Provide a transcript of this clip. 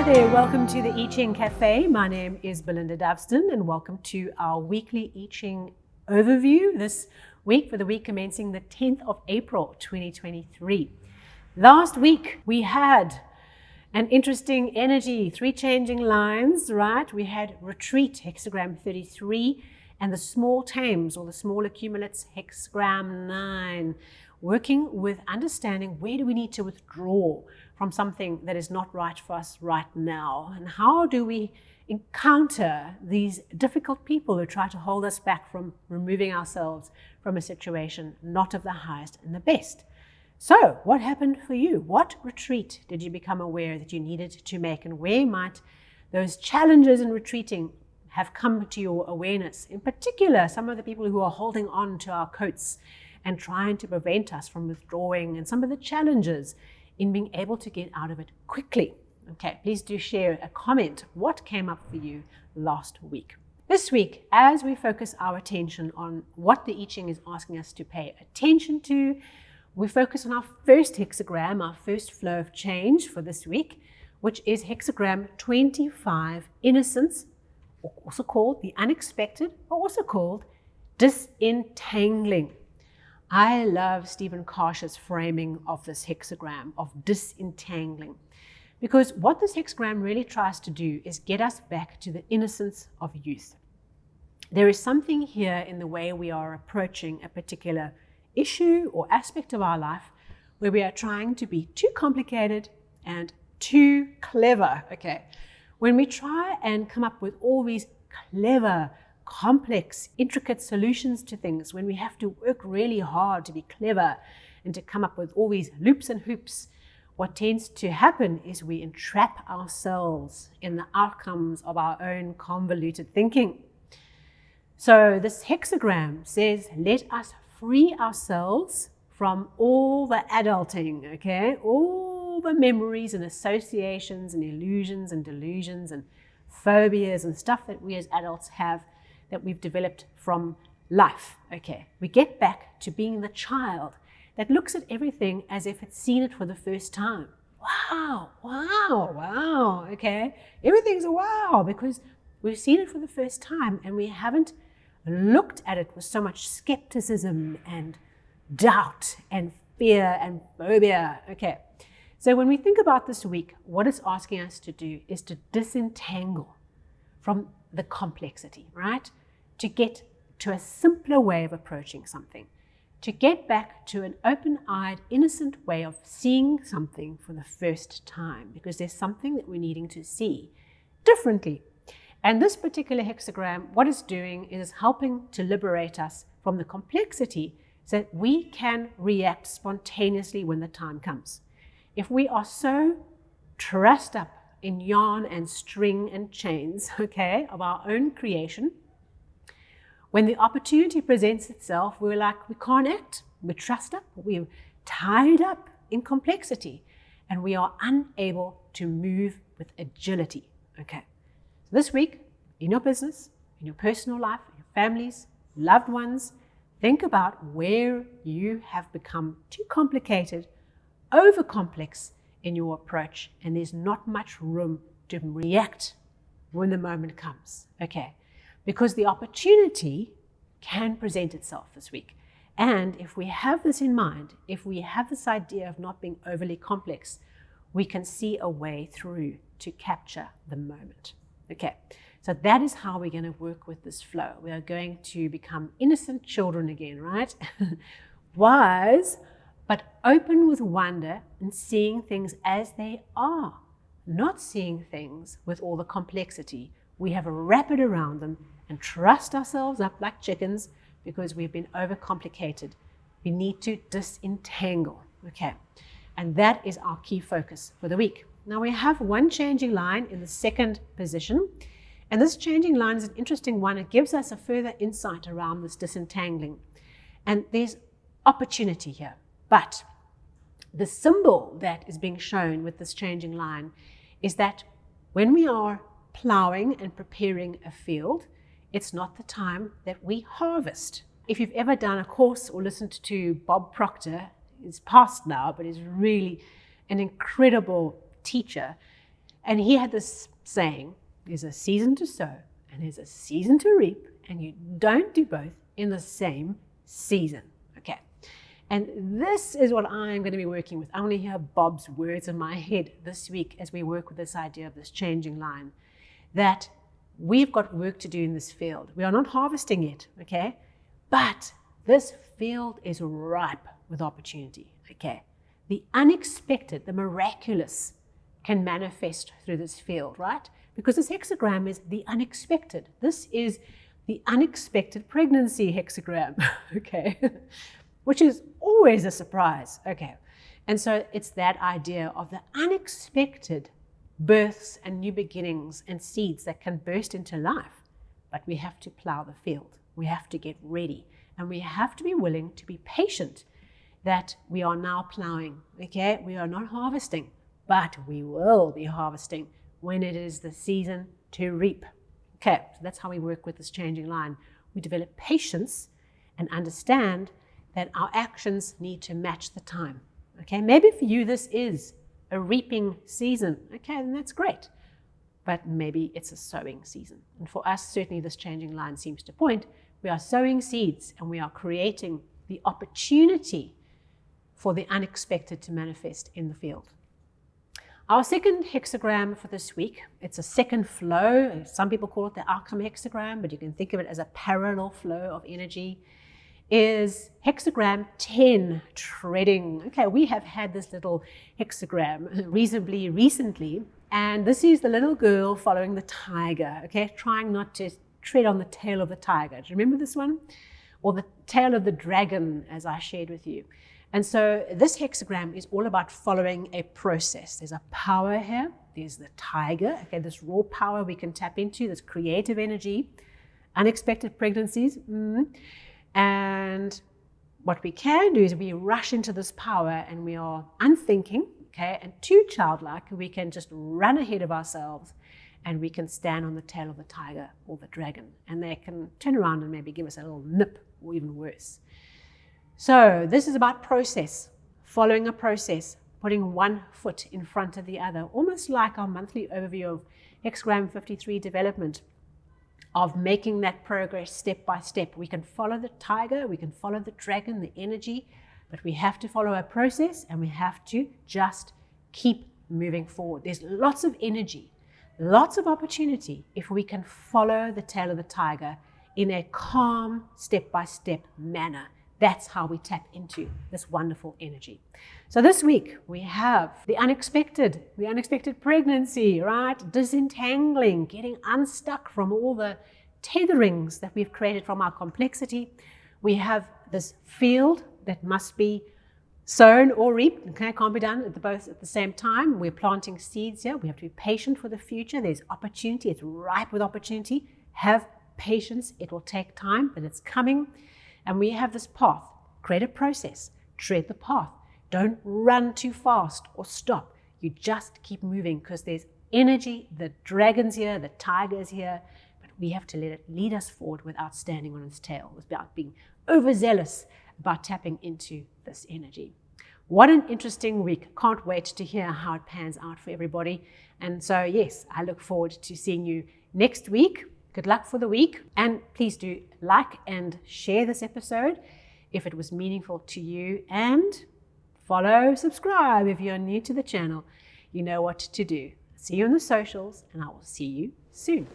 Hi there, welcome to the I Ching Cafe. My name is Belinda Dovston and welcome to our weekly I Ching overview this week for the week commencing the 10th of April 2023. Last week we had an interesting energy, 3 changing lines, right? We had retreat, hexagram 33, and the small tames or the small accumulates, hexagram 9, working with understanding where do we need to withdraw from something that is not right for us right now, and how do we encounter these difficult people who try to hold us back from removing ourselves from a situation not of the highest and the best. So what happened for you? What retreat did you become aware that you needed to make, and where might those challenges in retreating have come to your awareness? In particular, some of the people who are holding on to our coats and trying to prevent us from withdrawing, and some of the challenges in being able to get out of it quickly. Okay, please do share a comment. What came up for you last week? This week, as we focus our attention on what the I Ching is asking us to pay attention to, we focus on our first hexagram, our first flow of change for this week, which is hexagram 25, innocence, also called the unexpected, or also called disentangling. I love Stephen Karsh's framing of this hexagram of disentangling, because what this hexagram really tries to do is get us back to the innocence of youth. There is something here in the way we are approaching a particular issue or aspect of our life where we are trying to be too complicated and too clever. Okay, when we try and come up with all these clever, complex, intricate solutions to things, when we have to work really hard to be clever and to come up with all these loops and hoops, what tends to happen is we entrap ourselves in the outcomes of our own convoluted thinking. So this hexagram says, let us free ourselves from all the adulting, okay? All the memories and associations and illusions and delusions and phobias and stuff that we as adults have that we've developed from life, okay? We get back to being the child that looks at everything as if it's seen it for the first time. Wow, wow, wow, okay? Everything's a wow because we've seen it for the first time and we haven't looked at it with so much skepticism and doubt and fear and phobia, okay? So when we think about this week, what it's asking us to do is to disentangle from the complexity, right? To get to a simpler way of approaching something, to get back to an open-eyed, innocent way of seeing something for the first time, because there's something that we're needing to see differently. And this particular hexagram, what it's doing is helping to liberate us from the complexity so that we can react spontaneously when the time comes. If we are so trussed up in yarn and string and chains, okay, of our own creation, when the opportunity presents itself, we're like, we can't act, we're trussed up, we're tied up in complexity, and we are unable to move with agility, okay? So this week, in your business, in your personal life, in your families, loved ones, think about where you have become too complicated, over complex in your approach, and there's not much room to react when the moment comes, okay? Because the opportunity can present itself this week. And if we have this in mind, if we have this idea of not being overly complex, we can see a way through to capture the moment. Okay, so that is how we're going to work with this flow. We are going to become innocent children again, right? Wise, but open with wonder and seeing things as they are, not seeing things with all the complexity we have wrapped around them and trussed ourselves up like chickens because we've been overcomplicated. We need to disentangle, okay? And that is our key focus for the week. Now we have one changing line in the second position, and this changing line is an interesting one. It gives us a further insight around this disentangling. And there's opportunity here, but the symbol that is being shown with this changing line is that when we are plowing and preparing a field, it's not the time that we harvest. If you've ever done a course or listened to Bob Proctor, he's passed now, but he's really an incredible teacher. And he had this saying, there's a season to sow and there's a season to reap, and you don't do both in the same season. Okay. And this is what I'm going to be working with. I want to hear Bob's words in my head this week as we work with this idea of this changing line, that we've got work to do in this field. We are not harvesting yet, okay? But this field is ripe with opportunity, okay? The unexpected, the miraculous can manifest through this field, right? Because this hexagram is the unexpected. This is the unexpected pregnancy hexagram, okay? Which is always a surprise, okay? And so it's that idea of the unexpected births and new beginnings and seeds that can burst into life. But we have to plow the field. We have to get ready. And we have to be willing to be patient that we are now plowing, okay? We are not harvesting, but we will be harvesting when it is the season to reap. Okay, so that's how we work with this changing line. We develop patience and understand that our actions need to match the time. Okay, maybe for you this is a reaping season. Okay, then that's great. But maybe it's a sowing season. And for us, certainly this changing line seems to point, we are sowing seeds and we are creating the opportunity for the unexpected to manifest in the field. Our second hexagram for this week, it's a second flow. Some people call it the outcome hexagram, but you can think of it as a parallel flow of energy, is hexagram 10, treading. Okay, we have had this little hexagram reasonably recently, and this is the little girl following the tiger, okay, trying not to tread on the tail of the tiger. Do you remember this one? Or the tail of the dragon, as I shared with you. And so this hexagram is all about following a process. There's a power here. There's the tiger, okay, this raw power we can tap into, this creative energy, unexpected pregnancies. And what we can do is we rush into this power and we are unthinking, okay, and too childlike. We can just run ahead of ourselves and we can stand on the tail of the tiger or the dragon, and they can turn around and maybe give us a little nip or even worse. So this is about process, following a process, putting one foot in front of the other, almost like our monthly overview of hexagram 53 development, of making that progress step by step. We can follow the tiger, we can follow the dragon, the energy, but we have to follow a process and we have to just keep moving forward. There's lots of energy, lots of opportunity if we can follow the tail of the tiger in a calm, step-by-step manner. That's how we tap into this wonderful energy. So this week we have the unexpected pregnancy, right? Disentangling, getting unstuck from all the tetherings that we've created from our complexity. We have this field that must be sown or reaped, okay? Can't be done both at the same time. We're planting seeds here. We have to be patient for the future. There's opportunity. It's ripe with opportunity. Have patience. It will take time, but it's coming. And we have this path. Create a process. Tread the path. Don't run too fast or stop. You just keep moving because there's energy. The dragon's here. The tiger's here. But we have to let it lead us forward without standing on its tail. It's about being overzealous about tapping into this energy. What an interesting week. Can't wait to hear how it pans out for everybody. And so, yes, I look forward to seeing you next week. Good luck for the week, and please do like and share this episode if it was meaningful to you, and follow, subscribe if you're new to the channel. You know what to do. See you on the socials, and I will see you soon.